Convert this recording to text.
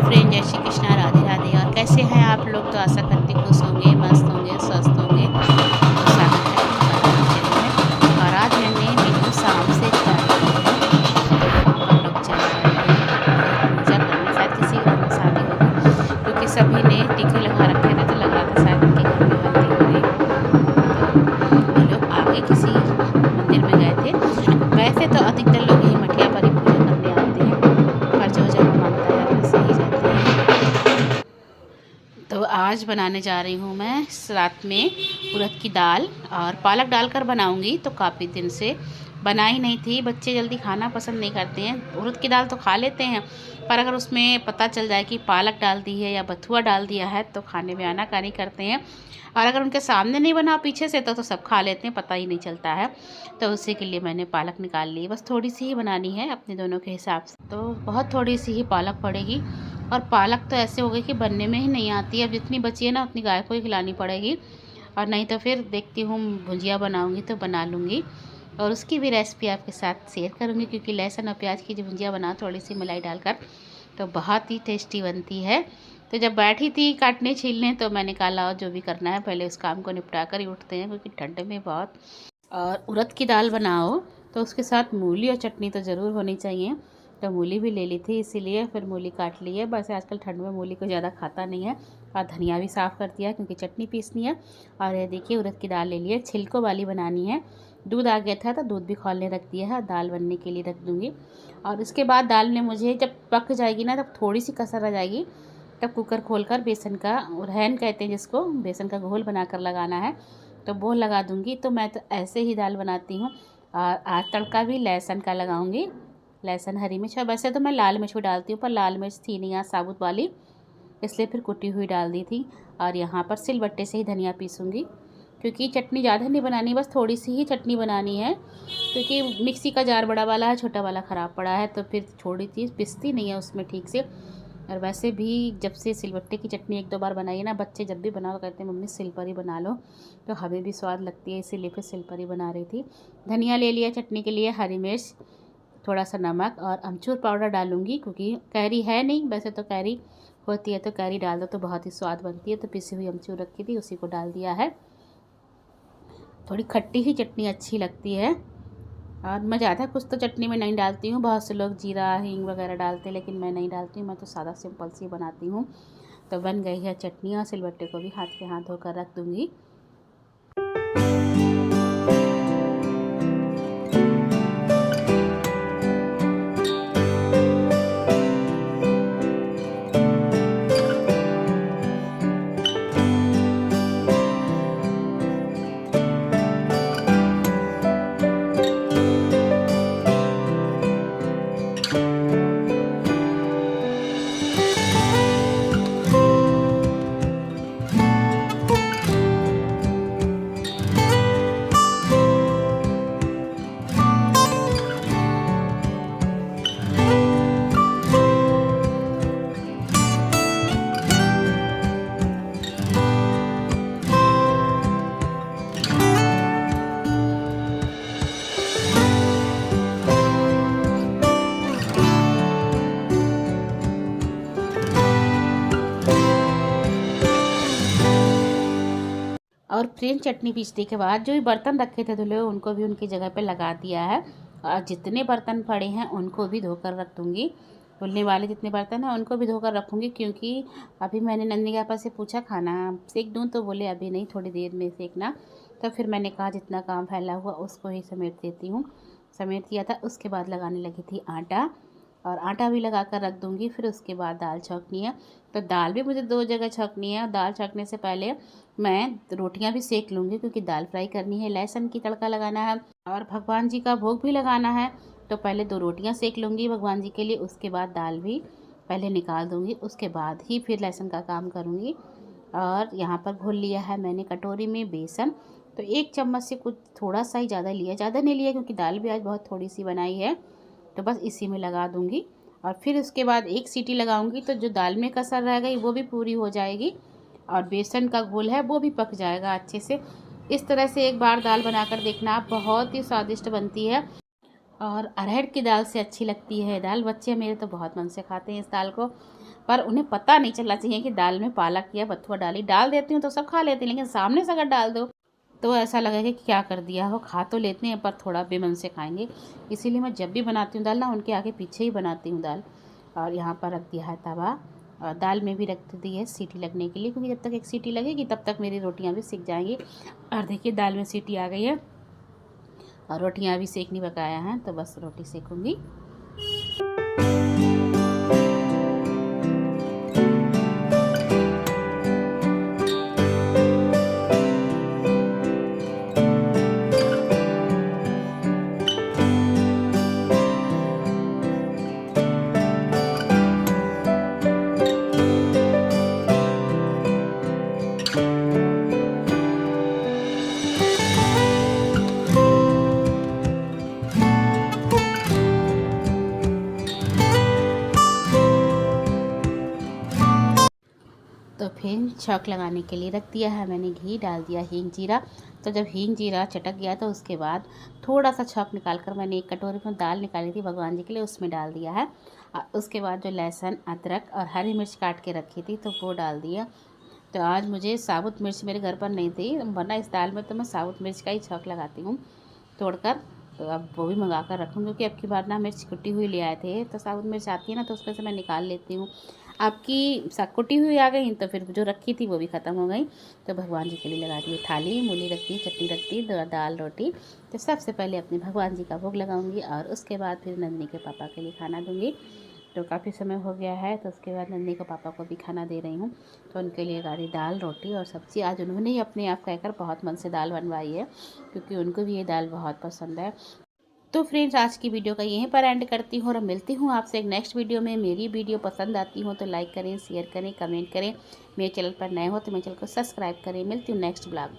Friend, जय श्री कृष्णा, राधे राधे। और कैसे हैं आप लोग? तो आशा करती खुश होंगे, मस्त होंगे, स्वस्थ होंगे। तो स्वागत है आपका मेरे चैनल में। और आज मैंने वीडियो शाम से स्टार्ट की है। तो वहाँ पर लोग जा रहे हैं कहीं पूजा करने, शायद किसी के घर में शादी होगी, क्योंकि सभी ने टीके लगा रखे थे, तो लग रहा था शायद उनके घर में हल्दी होगी। तो ये लोग आगे किसी मंदिर में गए थे। वैसे तो अधिकतर लोग यही मठिया पर ही पूजा करने आते हैं, पर जो जहाँ मानता है वैसे ही जाते हैं। तो आज बनाने जा रही हूँ मैं रात में उड़द की दाल और पालक डालकर बनाऊँगी। तो काफ़ी दिन से बनाई नहीं थी, बच्चे जल्दी खाना पसंद नहीं करते हैं। उड़द की दाल तो खा लेते हैं, पर अगर उसमें पता चल जाए कि पालक डाल दी है या बथुआ डाल दिया है तो खाने में आनाकानी करते हैं। और अगर उनके सामने नहीं बना पीछे से तो सब खा लेते हैं, पता ही नहीं चलता है। तो उसी के लिए मैंने पालक निकाल ली। बस थोड़ी सी ही बनानी है अपने दोनों के हिसाब से, तो बहुत थोड़ी सी ही पालक पड़ेगी। और पालक तो ऐसे हो गई कि बनने में ही नहीं आती है। अब जितनी बची है ना उतनी गाय को ही खिलानी पड़ेगी, और नहीं तो फिर देखती हूँ भुजिया बनाऊँगी तो बना लूँगी। और उसकी भी रेसिपी आपके साथ शेयर करूँगी, क्योंकि लहसुन और प्याज की जो भुजिया बनाओ थोड़ी सी मलाई डालकर, तो बहुत ही टेस्टी बनती है। तो जब बैठी थी काटने छीलने तो मैंने कहा लाओ जो भी करना है पहले उस काम को निपटा कर ही उठते हैं, क्योंकि ठंड में बहुत। और उड़द की दाल बनाओ तो उसके साथ मूली और चटनी तो ज़रूर होनी चाहिए। तो मूली भी ले ली थी, इसीलिए फिर मूली काट ली है। बस आजकल ठंड में मूली को ज़्यादा खाता नहीं है। और धनिया भी साफ़ कर दिया क्योंकि चटनी पीसनी है। और ये देखिए उड़द की दाल ले ली है, छिलकों वाली बनानी है। दूध आ गया था तो दूध भी खौलने रख दिया है, दाल बनने के लिए रख दूँगी। और इसके बाद दाल ने मुझे जब पक जाएगी ना, तब थोड़ी सी कसर आ जाएगी, तब कुकर खोलकर बेसन का रहन कहते हैं जिसको, बेसन का घोल बनाकर लगाना है, तो वो लगा दूँगी। तो मैं तो ऐसे ही दाल बनाती हूँ। और आज तड़का भी लहसुन का लगाऊंगी, लहसुन हरी मिर्च। और वैसे तो मैं लाल मिर्च भी डालती हूँ, पर लाल मिर्च थी नहीं यहाँ साबुत वाली, इसलिए फिर कुटी हुई डाल दी थी। और यहाँ पर सिलबट्टे से ही धनिया पीसूँगी, क्योंकि चटनी ज़्यादा नहीं बनानी, बस थोड़ी सी ही चटनी बनानी है। क्योंकि मिक्सी का जार बड़ा वाला है, छोटा वाला ख़राब पड़ा है, तो फिर थोड़ी चीज़ पिसती नहीं है उसमें ठीक से। और वैसे भी जब से सिलबट्टे की चटनी एक दो बार बनाई है ना, बच्चे जब भी बनाओ कहते हैं मम्मी सिल पर ही बना लो, तो हमें भी स्वाद लगती है, इसीलिए फिर सिल पर ही बना रही थी। धनिया ले लिया चटनी के लिए, हरी मिर्च, थोड़ा सा नमक और अमचूर पाउडर डालूंगी, क्योंकि कैरी है नहीं। वैसे तो कैरी होती है तो कैरी डाल दो तो बहुत ही स्वाद बनती है। तो पिसी हुई अमचूर रखी थी उसी को डाल दिया है। थोड़ी खट्टी ही चटनी अच्छी लगती है। और मैं ज़्यादा कुछ तो चटनी में नहीं डालती हूँ, बहुत से लोग जीरा हींग वगैरह डालते हैं, लेकिन मैं नहीं डालती हूँ। मैं तो सादा सिंपल सी बनाती हूँ। तो बन गई है चटनी, और सिलबट्टे को भी हाथ के हाथ धोकर रख दूँगी। और प्लेन चटनी पीसने के बाद जो भी बर्तन रखे थे धुले हुए उनको भी उनकी जगह पे लगा दिया है। और जितने बर्तन पड़े हैं उनको भी धोकर रख दूँगी। धुलने वाले जितने बर्तन हैं उनको भी धोकर रखूँगी, क्योंकि अभी मैंने नंदी के पापा से पूछा खाना सेक दूँ, तो बोले अभी नहीं, थोड़ी देर में सेकना। तो फिर मैंने कहा जितना काम फैला हुआ उसको ही समेट देती हूँ। समेट दिया था, उसके बाद लगाने लगी थी आटा, और आटा भी लगा कर रख दूँगी। फिर उसके बाद दाल छौंकनी है, तो दाल भी मुझे दो जगह छौंकनी है। और दाल छौंकने से पहले मैं रोटियां भी सेक लूँगी, क्योंकि दाल फ्राई करनी है, लहसुन की तड़का लगाना है और भगवान जी का भोग भी लगाना है। तो पहले दो रोटियां सेक लूँगी भगवान जी के लिए, उसके बाद दाल भी पहले निकाल दूँगी, उसके बाद ही फिर लहसुन का काम करूँगी। और यहाँ पर घोल लिया है मैंने कटोरी में बेसन, तो एक चम्मच से कुछ थोड़ा सा ही ज़्यादा लिया, ज़्यादा नहीं लिया क्योंकि दाल भी आज बहुत थोड़ी सी बनाई है। तो बस इसी में लगा दूँगी, और फिर उसके बाद एक सीटी लगाऊंगी, तो जो दाल में कसर रह गई वो भी पूरी हो जाएगी, और बेसन का घोल है वो भी पक जाएगा अच्छे से। इस तरह से एक बार दाल बनाकर देखना, बहुत ही स्वादिष्ट बनती है। और अरहर की दाल से अच्छी लगती है दाल। बच्चे मेरे तो बहुत मन से खाते हैं इस दाल को, पर उन्हें पता नहीं चलना चाहिए कि दाल में पालक या बथुआ डाल देती हूँ तो सब खा लेते हैं, लेकिन सामने से अगर डाल दो तो ऐसा लगेगा कि क्या कर दिया हो। खा तो लेते हैं पर थोड़ा बेमन से खाएंगे, इसीलिए मैं जब भी बनाती हूँ दाल ना उनके आगे पीछे ही बनाती हूँ दाल। और यहाँ पर रख दिया है तवा, और दाल में भी रख दी है सीटी लगने के लिए, क्योंकि जब तक एक सीटी लगेगी तब तक मेरी रोटियाँ भी सिक जाएंगी। और देखिए दाल में सीटी आ गई है और रोटियाँ भी सेकनी पकाया है, तो बस रोटी सेकूँगी। तो फिर छौंक लगाने के लिए रख दिया है मैंने घी, डाल दिया हींग जीरा। तो जब हींग जीरा चटक गया तो उसके बाद थोड़ा सा छौंक निकाल कर मैंने एक कटोरी में दाल निकाली थी भगवान जी के लिए, उसमें डाल दिया है। और उसके बाद जो लहसुन अदरक और हरी मिर्च काट के रखी थी तो वो डाल दिया। तो आज मुझे साबुत मिर्च मेरे घर पर नहीं थी, वरना इस दाल में तो मैं साबुत मिर्च का ही छौंक लगाती हूँ तोड़कर। तो अब वो भी मंगा कर रखूँ, क्योंकि अब की बार ना मिर्च कुटी हुई ले आए थे, तो साबुत मिर्च आती है ना तो उसमें से मैं निकाल लेती हूँ। आपकी कुटी हुई आ गई तो फिर जो रखी थी वो भी ख़त्म हो गई। तो भगवान जी के लिए लगा दी थाली, मूली रख दी, चटनी रख दी, दाल रोटी। तो सबसे पहले अपने भगवान जी का भोग लगाऊंगी और उसके बाद फिर नंदिनी के पापा के लिए खाना दूंगी। तो काफ़ी समय हो गया है, तो उसके बाद नंदिनी के पापा को भी खाना दे रही हूँ। तो उनके लिए गाड़ी दाल रोटी और सब्ज़ी। आज उन्होंने ही अपने आप कहकर बहुत मन से दाल बनवाई है, क्योंकि उनको भी ये दाल बहुत पसंद है। तो फ्रेंड्स आज की वीडियो का यहीं पर एंड करती हूँ और मिलती हूँ आपसे एक नेक्स्ट वीडियो में। मेरी वीडियो पसंद आती हो तो लाइक करें, शेयर करें, कमेंट करें। मेरे चैनल पर नए हो तो मेरे चैनल को सब्सक्राइब करें। मिलती हूँ नेक्स्ट ब्लॉग में।